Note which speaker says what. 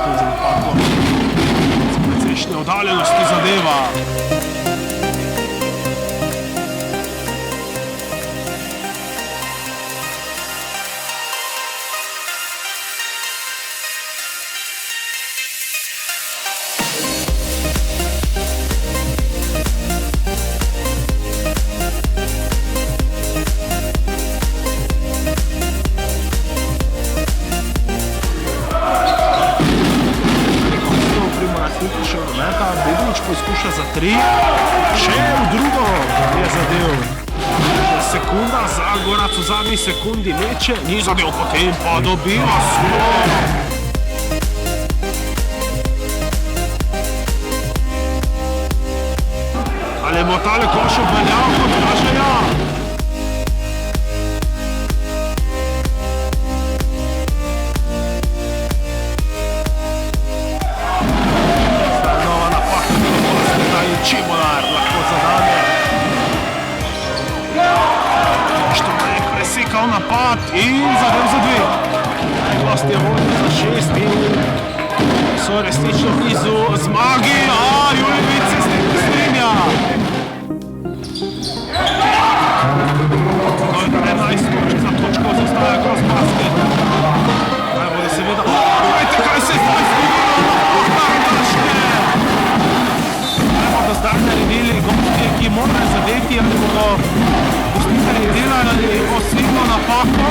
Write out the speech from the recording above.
Speaker 1: to za napako. Z precejšnje oddaljenosti zadeva. Poskuša za 3, še v drugo je zadev. Sekunda za Gorac v zadnji sekundi meče, ni zadev, potem pa dobiva slov. Ali bo tale koš obveljal, kot kaže ja? Čimular lahko zadane. Štomarek presekal napad in zadev za 2. Gost je vodil za 6 in so resnično blizu zmagi. Jurevic se s tem strinja. To je 11 točk za točko, zastaja kroz basket. Najbolje seveda. Poglejte, kaj se je zdaj zgodilo. Do zdaj naredili gostje, ki morajo zadeti, ali bodo gostitelji delali osrednjo napako.